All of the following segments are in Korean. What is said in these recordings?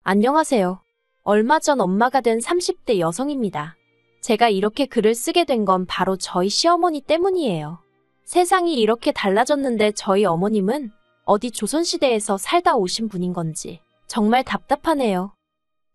안녕하세요. 얼마 전 엄마가 된 30대 여성입니다. 제가 이렇게 글을 쓰게 된 건 바로 저희 시어머니 때문이에요. 세상이 이렇게 달라졌는데 저희 어머님은 어디 조선시대에서 살다 오신 분인 건지 정말 답답하네요.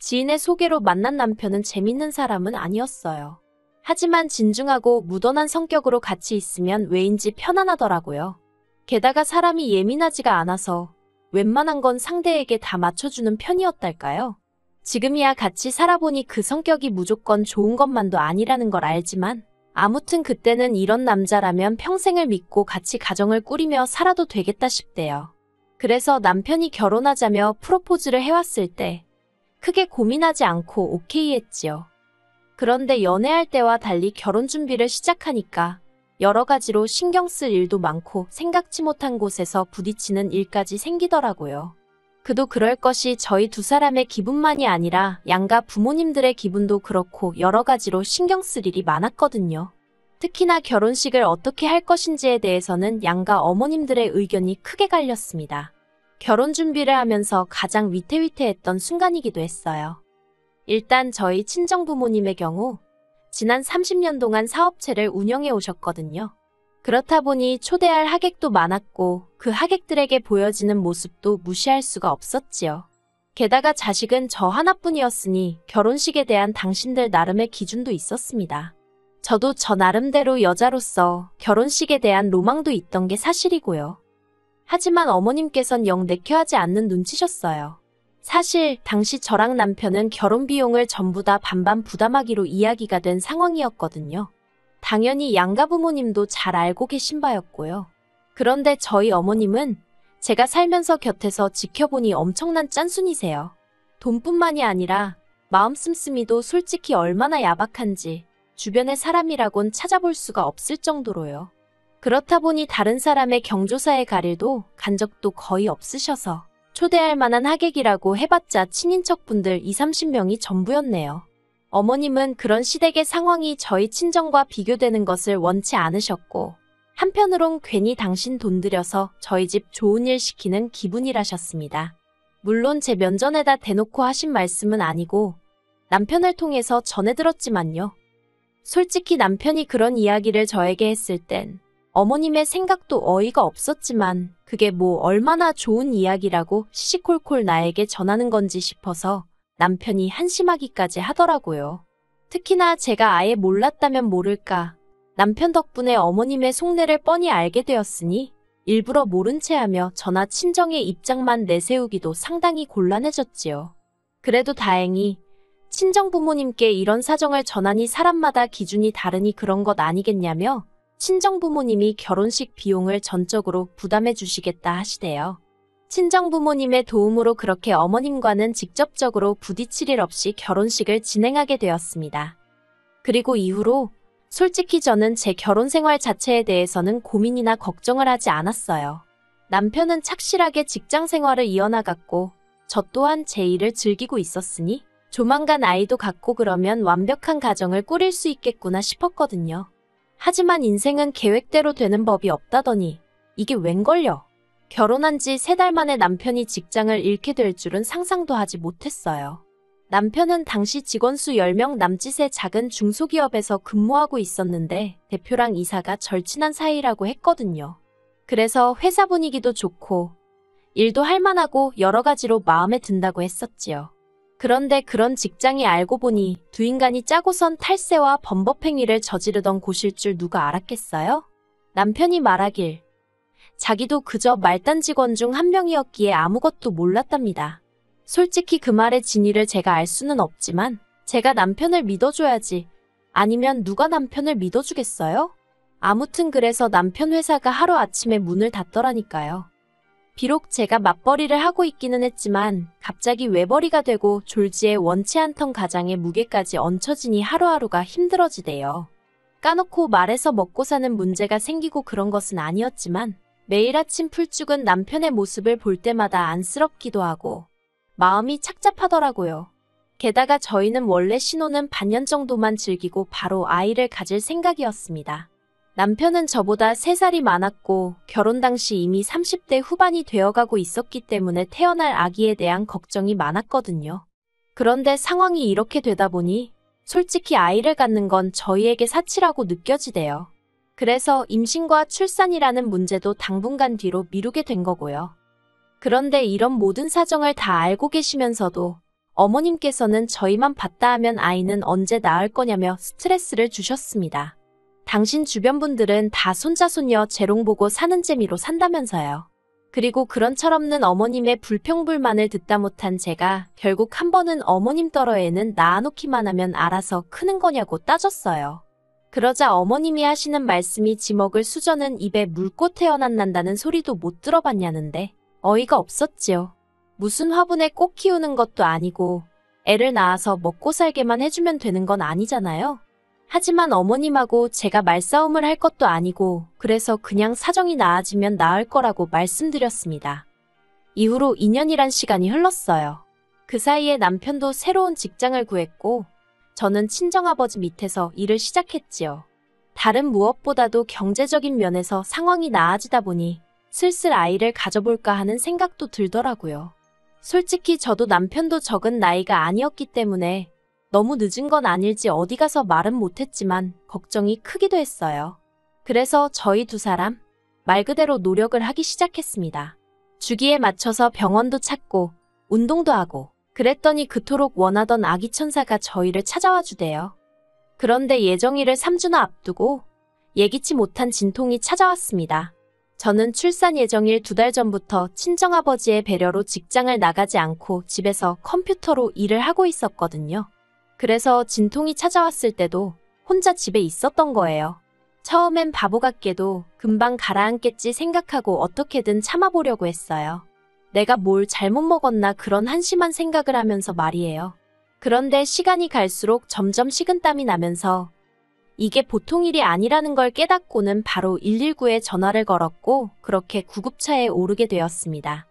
지인의 소개로 만난 남편은 재밌는 사람은 아니었어요. 하지만 진중하고 무던한 성격으로 같이 있으면 왜인지 편안하더라고요. 게다가 사람이 예민하지가 않아서 웬만한 건 상대에게 다 맞춰주는 편이었달까요? 지금이야 같이 살아보니 그 성격이 무조건 좋은 것만도 아니라는 걸 알지만 아무튼 그때는 이런 남자라면 평생을 믿고 같이 가정을 꾸리며 살아도 되겠다 싶대요. 그래서 남편이 결혼하자며 프로포즈를 해왔을 때 크게 고민하지 않고 오케이 했지요. 그런데 연애할 때와 달리 결혼 준비를 시작하니까 여러 가지로 신경 쓸 일도 많고 생각지 못한 곳에서 부딪히는 일까지 생기더라고요. 그도 그럴 것이 저희 두 사람의 기분만이 아니라 양가 부모님들의 기분도 그렇고 여러 가지로 신경 쓸 일이 많았거든요. 특히나 결혼식을 어떻게 할 것인지에 대해서는 양가 어머님들의 의견이 크게 갈렸습니다. 결혼 준비를 하면서 가장 위태위태했던 순간이기도 했어요. 일단 저희 친정부모님의 경우 지난 30년 동안 사업체를 운영해 오셨거든요. 그렇다 보니 초대할 하객도 많았고 그 하객들에게 보여지는 모습도 무시할 수가 없었지요. 게다가 자식은 저 하나뿐이었으니 결혼식에 대한 당신들 나름의 기준도 있었습니다. 저도 저 나름대로 여자로서 결혼식에 대한 로망도 있던 게 사실이고요. 하지만 어머님께선 영 내켜하지 않는 눈치셨어요. 사실 당시 저랑 남편은 결혼 비용을 전부 다 반반 부담하기로 이야기가 된 상황이었거든요. 당연히 양가 부모님도 잘 알고 계신 바였고요. 그런데 저희 어머님은 제가 살면서 곁에서 지켜보니 엄청난 짠순이세요. 돈뿐만이 아니라 마음 씀씀이도 솔직히 얼마나 야박한지 주변의 사람이라곤 찾아볼 수가 없을 정도로요. 그렇다 보니 다른 사람의 경조사에 갈 일도 간 적도 거의 없으셔서 초대할 만한 하객이라고 해봤자 친인척분들 20-30명이 전부였네요. 어머님은 그런 시댁의 상황이 저희 친정과 비교되는 것을 원치 않으셨고 한편으론 괜히 당신 돈 들여서 저희 집 좋은 일 시키는 기분이라셨습니다. 물론 제 면전에다 대놓고 하신 말씀은 아니고 남편을 통해서 전해 들었지만요. 솔직히 남편이 그런 이야기를 저에게 했을 땐 어머님의 생각도 어이가 없었지만 그게 뭐 얼마나 좋은 이야기라고 시시콜콜 나에게 전하는 건지 싶어서 남편이 한심하기까지 하더라고요. 특히나 제가 아예 몰랐다면 모를까 남편 덕분에 어머님의 속내를 뻔히 알게 되었으니 일부러 모른 채 하며 저나 친정의 입장만 내세우기도 상당히 곤란해졌지요. 그래도 다행히 친정 부모님께 이런 사정을 전하니 사람마다 기준이 다르니 그런 것 아니겠냐며 친정부모님이 결혼식 비용을 전적으로 부담해 주시겠다 하시대요. 친정부모님의 도움으로 그렇게 어머님과는 직접적으로 부딪힐 일 없이 결혼식을 진행하게 되었습니다. 그리고 이후로 솔직히 저는 제 결혼 생활 자체에 대해서는 고민이나 걱정을 하지 않았어요. 남편은 착실하게 직장 생활을 이어나갔고 저 또한 제 일을 즐기고 있었으니 조만간 아이도 갖고 그러면 완벽한 가정을 꾸릴 수 있겠구나 싶었거든요. 하지만 인생은 계획대로 되는 법이 없다더니 이게 웬걸요? 결혼한 지 3달 만에 남편이 직장을 잃게 될 줄은 상상도 하지 못했어요. 남편은 당시 직원 수 10명 남짓의 작은 중소기업에서 근무하고 있었는데 대표랑 이사가 절친한 사이라고 했거든요. 그래서 회사 분위기도 좋고 일도 할만하고 여러 가지로 마음에 든다고 했었지요. 그런데 그런 직장이 알고 보니 두 인간이 짜고선 탈세와 범법행위를 저지르던 곳일 줄 누가 알았겠어요? 남편이 말하길 자기도 그저 말단 직원 중 한 명이었기에 아무것도 몰랐답니다. 솔직히 그 말의 진위를 제가 알 수는 없지만 제가 남편을 믿어줘야지 아니면 누가 남편을 믿어주겠어요? 아무튼 그래서 남편 회사가 하루아침에 문을 닫더라니까요. 비록 제가 맞벌이를 하고 있기는 했지만 갑자기 외벌이가 되고 졸지에 원치 않던 가장의 무게까지 얹혀지니 하루하루가 힘들어지대요. 까놓고 말해서 먹고 사는 문제가 생기고 그런 것은 아니었지만 매일 아침 풀죽은 남편의 모습을 볼 때마다 안쓰럽기도 하고 마음이 착잡하더라고요. 게다가 저희는 원래 신혼은 반년 정도만 즐기고 바로 아이를 가질 생각이었습니다. 남편은 저보다 3살이 많았고 결혼 당시 이미 30대 후반이 되어가고 있었기 때문에 태어날 아기에 대한 걱정이 많았거든요. 그런데 상황이 이렇게 되다 보니 솔직히 아이를 갖는 건 저희에게 사치라고 느껴지대요. 그래서 임신과 출산이라는 문제도 당분간 뒤로 미루게 된 거고요. 그런데 이런 모든 사정을 다 알고 계시면서도 어머님께서는 저희만 봤다 하면 아이는 언제 낳을 거냐며 스트레스를 주셨습니다. 당신 주변 분들은 다 손자 손녀 재롱 보고 사는 재미로 산다면서요. 그리고 그런 철없는 어머님의 불평불만을 듣다 못한 제가 결국 한 번은 어머님 떨어 애는 낳아놓기만 하면 알아서 크는 거냐고 따졌어요. 그러자 어머님이 하시는 말씀이 지먹을 수저는 입에 물고 태어난다는 소리도 못 들어봤냐는데 어이가 없었지요. 무슨 화분에 꽃 키우는 것도 아니고 애를 낳아서 먹고 살게만 해주면 되는 건 아니잖아요. 하지만 어머님하고 제가 말싸움을 할 것도 아니고 그래서 그냥 사정이 나아지면 나을 거라고 말씀드렸습니다. 이후로 2년이란 시간이 흘렀어요. 그 사이에 남편도 새로운 직장을 구했고 저는 친정아버지 밑에서 일을 시작했지요. 다른 무엇보다도 경제적인 면에서 상황이 나아지다 보니 슬슬 아이를 가져볼까 하는 생각도 들더라고요. 솔직히 저도 남편도 적은 나이가 아니었기 때문에 너무 늦은 건 아닐지 어디 가서 말은 못했지만 걱정이 크기도 했어요. 그래서 저희 두 사람 말 그대로 노력을 하기 시작했습니다. 주기에 맞춰서 병원도 찾고 운동도 하고 그랬더니 그토록 원하던 아기 천사가 저희를 찾아와 주대요. 그런데 예정일을 3주나 앞두고 예기치 못한 진통이 찾아왔습니다. 저는 출산 예정일 2달 전부터 친정아버지의 배려로 직장을 나가지 않고 집에서 컴퓨터로 일을 하고 있었거든요. 그래서 진통이 찾아왔을 때도 혼자 집에 있었던 거예요. 처음엔 바보 같게도 금방 가라앉겠지 생각하고 어떻게든 참아보려고 했어요. 내가 뭘 잘못 먹었나 그런 한심한 생각을 하면서 말이에요. 그런데 시간이 갈수록 점점 식은땀이 나면서 이게 보통 일이 아니라는 걸 깨닫고는 바로 119에 전화를 걸었고 그렇게 구급차에 오르게 되었습니다.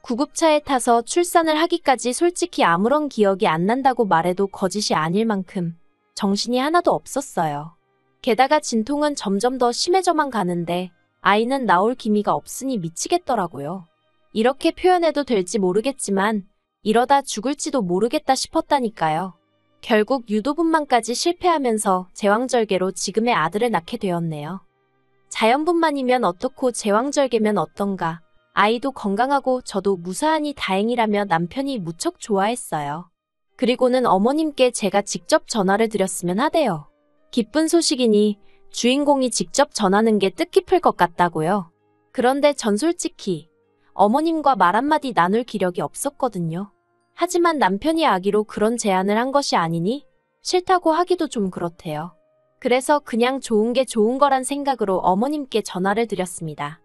구급차에 타서 출산을 하기까지 솔직히 아무런 기억이 안 난다고 말해도 거짓이 아닐 만큼 정신이 하나도 없었어요. 게다가 진통은 점점 더 심해져만 가는데 아이는 나올 기미가 없으니 미치겠더라고요. 이렇게 표현해도 될지 모르겠지만 이러다 죽을지도 모르겠다 싶었다니까요. 결국 유도분만까지 실패하면서 제왕절개로 지금의 아들을 낳게 되었네요. 자연분만이면 어떻고 제왕절개면 어떤가. 아이도 건강하고 저도 무사하니 다행이라며 남편이 무척 좋아했어요. 그리고는 어머님께 제가 직접 전화를 드렸으면 하대요. 기쁜 소식이니 주인공이 직접 전하는 게 뜻깊을 것 같다고요. 그런데 전 솔직히 어머님과 말 한마디 나눌 기력이 없었거든요. 하지만 남편이 아기로 그런 제안을 한 것이 아니니 싫다고 하기도 좀 그렇대요. 그래서 그냥 좋은 게 좋은 거란 생각으로 어머님께 전화를 드렸습니다.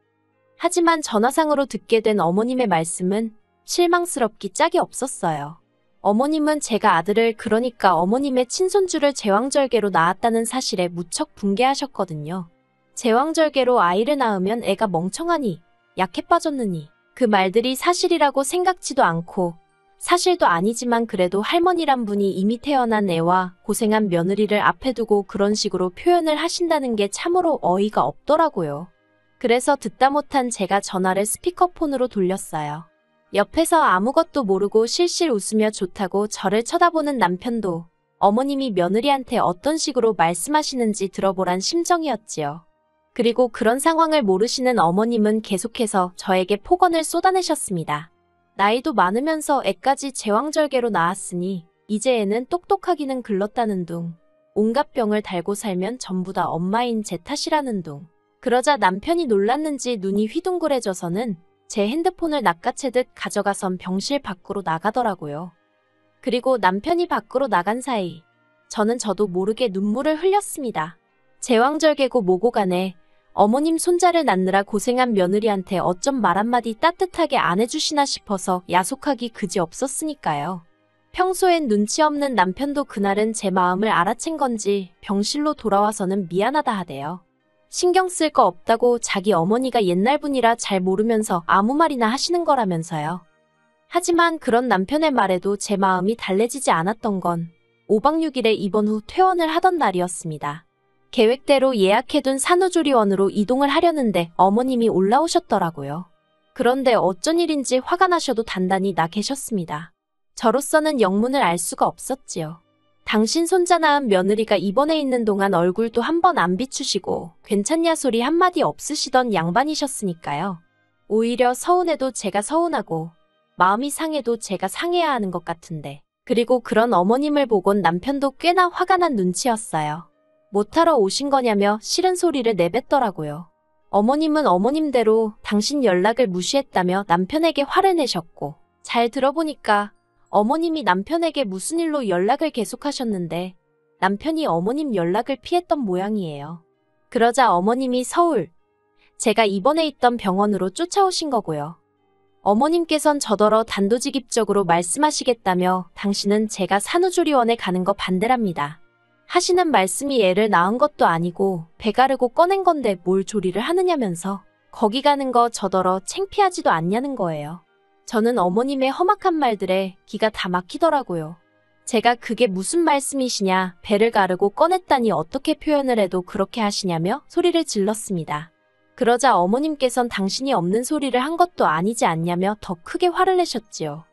하지만 전화상으로 듣게 된 어머님의 말씀은 실망스럽기 짝이 없었어요. 어머님은 제가 아들을 그러니까 어머님의 친손주를 제왕절개로 낳았다는 사실에 무척 분개하셨거든요. 제왕절개로 아이를 낳으면 애가 멍청하니 약해 빠졌느니 그 말들이 사실이라고 생각지도 않고 사실도 아니지만 그래도 할머니란 분이 이미 태어난 애와 고생한 며느리를 앞에 두고 그런 식으로 표현을 하신다는 게 참으로 어이가 없더라고요. 그래서 듣다 못한 제가 전화를 스피커폰으로 돌렸어요. 옆에서 아무것도 모르고 실실 웃으며 좋다고 저를 쳐다보는 남편도 어머님이 며느리한테 어떤 식으로 말씀하시는지 들어보란 심정이었지요. 그리고 그런 상황을 모르시는 어머님은 계속해서 저에게 폭언을 쏟아내셨습니다. 나이도 많으면서 애까지 제왕절개로 낳았으니 이제 애는 똑똑하기는 글렀다는 둥. 온갖 병을 달고 살면 전부 다 엄마인 제 탓이라는 둥. 그러자 남편이 놀랐는지 눈이 휘둥그레져서는 제 핸드폰을 낚아채듯 가져가선 병실 밖으로 나가더라고요. 그리고 남편이 밖으로 나간 사이 저는 저도 모르게 눈물을 흘렸습니다. 제왕절개고 뭐고 간에 어머님 손자를 낳느라 고생한 며느리한테 어쩜 말 한마디 따뜻하게 안 해주시나 싶어서 야속하기 그지없었으니까요. 평소엔 눈치 없는 남편도 그날은 제 마음을 알아챈 건지 병실로 돌아와서는 미안하다 하대요. 신경 쓸 거 없다고 자기 어머니가 옛날 분이라 잘 모르면서 아무 말이나 하시는 거라면서요. 하지만 그런 남편의 말에도 제 마음이 달래지지 않았던 건 5박 6일에 입원 후 퇴원을 하던 날이었습니다. 계획대로 예약해둔 산후조리원으로 이동을 하려는데 어머님이 올라오셨더라고요. 그런데 어쩐 일인지 화가 나셔도 단단히 나 계셨습니다. 저로서는 영문을 알 수가 없었지요. 당신 손자 낳은 며느리가 입원해 있는 동안 얼굴도 한 번 안 비추시고 괜찮냐 소리 한마디 없으시던 양반이셨으니까요. 오히려 서운해도 제가 서운하고 마음이 상해도 제가 상해야 하는 것 같은데. 그리고 그런 어머님을 보곤 남편도 꽤나 화가 난 눈치였어요. 못하러 오신 거냐며 싫은 소리를 내뱉더라고요. 어머님은 어머님대로 당신 연락을 무시했다며 남편에게 화를 내셨고, 잘 들어보니까 어머님이 남편에게 무슨 일로 연락을 계속하셨는데 남편이 어머님 연락을 피했던 모양이에요. 그러자 어머님이 서울, 제가 입원해 있던 병원으로 쫓아오신 거고요. 어머님께선 저더러 단도직입적으로 말씀하시겠다며 당신은 제가 산후조리원에 가는 거 반대랍니다. 하시는 말씀이 애를 낳은 것도 아니고 배 가르고 꺼낸 건데 뭘 조리를 하느냐면서 거기 가는 거 저더러 창피하지도 않냐는 거예요. 저는 어머님의 험악한 말들에 기가 다 막히더라고요. 제가 그게 무슨 말씀이시냐, 배를 가르고 꺼냈다니 어떻게 표현을 해도 그렇게 하시냐며 소리를 질렀습니다. 그러자 어머님께선 당신이 없는 소리를 한 것도 아니지 않냐며 더 크게 화를 내셨지요.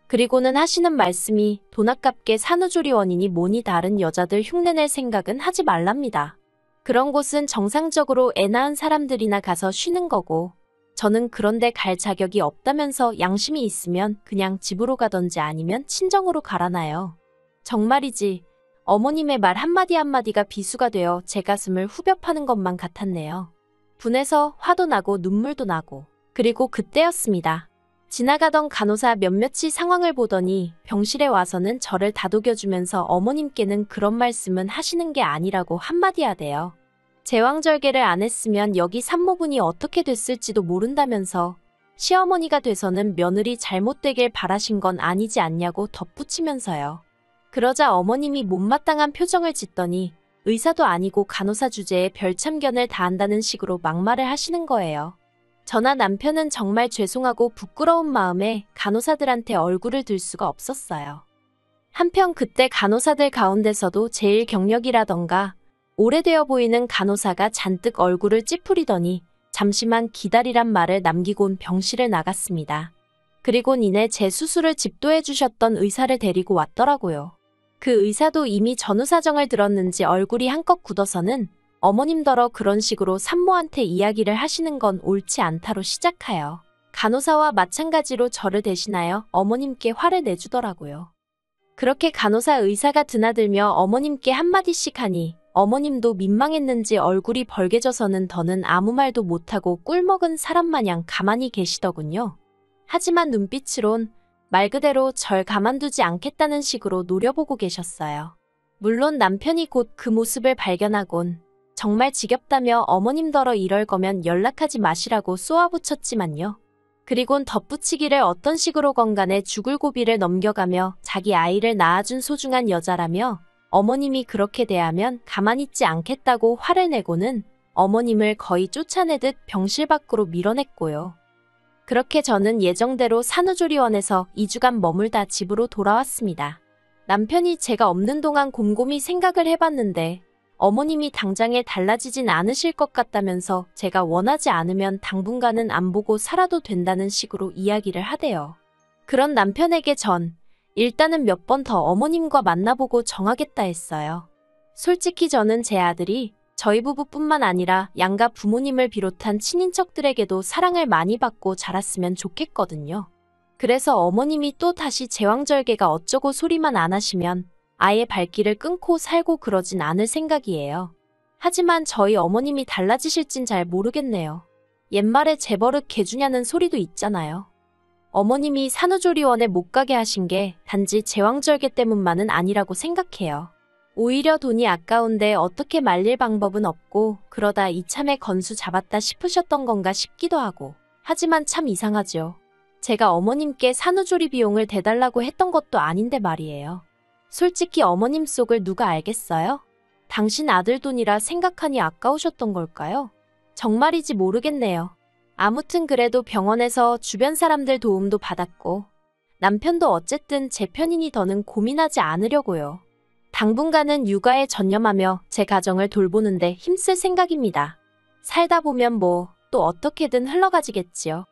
그리고는 하시는 말씀이 돈 아깝게 산후조리원이니 뭐니 다른 여자들 흉내낼 생각은 하지 말랍니다. 그런 곳은 정상적으로 애 낳은 사람들이나 가서 쉬는 거고 저는 그런데 갈 자격이 없다면서 양심이 있으면 그냥 집으로 가던지 아니면 친정으로 가라나요. 정말이지 어머님의 말 한마디 한마디가 비수가 되어 제 가슴을 후벼 파는 것만 같았네요. 분해서 화도 나고 눈물도 나고 그리고 그때였습니다. 지나가던 간호사 몇몇이 상황을 보더니 병실에 와서는 저를 다독여주면서 어머님께는 그런 말씀은 하시는 게 아니라고 한마디 하대요. 제왕절개를 안 했으면 여기 산모분이 어떻게 됐을지도 모른다면서 시어머니가 돼서는 며느리 잘못되길 바라신 건 아니지 않냐고 덧붙이면서요. 그러자 어머님이 못마땅한 표정을 짓더니 의사도 아니고 간호사 주제에 별참견을 다한다는 식으로 막말을 하시는 거예요. 저나 남편은 정말 죄송하고 부끄러운 마음에 간호사들한테 얼굴을 들 수가 없었어요. 한편 그때 간호사들 가운데서도 제일 경력이라던가 오래되어 보이는 간호사가 잔뜩 얼굴을 찌푸리더니 잠시만 기다리란 말을 남기곤 병실을 나갔습니다. 그리곤 이내 제 수술을 집도해 주셨던 의사를 데리고 왔더라고요. 그 의사도 이미 전후 사정을 들었는지 얼굴이 한껏 굳어서는 어머님더러 그런 식으로 산모한테 이야기를 하시는 건 옳지 않다로 시작하여 간호사와 마찬가지로 저를 대신하여 어머님께 화를 내주더라고요. 그렇게 간호사 의사가 드나들며 어머님께 한마디씩 하니 어머님도 민망했는지 얼굴이 벌개져서는 더는 아무 말도 못하고 꿀먹은 사람 마냥 가만히 계시더군요. 하지만 눈빛으론 말 그대로 절 가만두지 않겠다는 식으로 노려보고 계셨어요. 물론 남편이 곧 그 모습을 발견하곤 정말 지겹다며 어머님더러 이럴 거면 연락하지 마시라고 쏘아붙였지만요. 그리곤 덧붙이기를 어떤 식으로건 간에 죽을 고비를 넘겨가며 자기 아이를 낳아준 소중한 여자라며 어머님이 그렇게 대하면 가만히 있지 않겠다고 화를 내고는 어머님을 거의 쫓아내듯 병실 밖으로 밀어냈고요. 그렇게 저는 예정대로 산후조리원에서 2주간 머물다 집으로 돌아왔습니다. 남편이 제가 없는 동안 곰곰이 생각을 해봤는데 어머님이 당장에 달라지진 않으실 것 같다면서 제가 원하지 않으면 당분간은 안 보고 살아도 된다는 식으로 이야기를 하대요. 그런 남편에게 전 일단은 몇 번 더 어머님과 만나보고 정하겠다 했어요. 솔직히 저는 제 아들이 저희 부부뿐만 아니라 양가 부모님을 비롯한 친인척들에게도 사랑을 많이 받고 자랐으면 좋겠거든요. 그래서 어머님이 또 다시 제왕절개가 어쩌고 소리만 안 하시면 아예 발길을 끊고 살고 그러진 않을 생각이에요. 하지만 저희 어머님이 달라지실진 잘 모르겠네요. 옛말에 제 버릇 개주냐는 소리도 있잖아요. 어머님이 산후조리원에 못 가게 하신 게 단지 제왕절개 때문만은 아니라고 생각해요. 오히려 돈이 아까운데 어떻게 말릴 방법은 없고 그러다 이참에 건수 잡았다 싶으셨던 건가 싶기도 하고. 하지만 참 이상하죠. 제가 어머님께 산후조리 비용을 대달라고 했던 것도 아닌데 말이에요. 솔직히 어머님 속을 누가 알겠어요? 당신 아들 돈이라 생각하니 아까우셨던 걸까요? 정말이지 모르겠네요. 아무튼 그래도 병원에서 주변 사람들 도움도 받았고 남편도 어쨌든 제 편이니 더는 고민하지 않으려고요. 당분간은 육아에 전념하며 제 가정을 돌보는데 힘쓸 생각입니다. 살다 보면 뭐 또 어떻게든 흘러가지겠지요.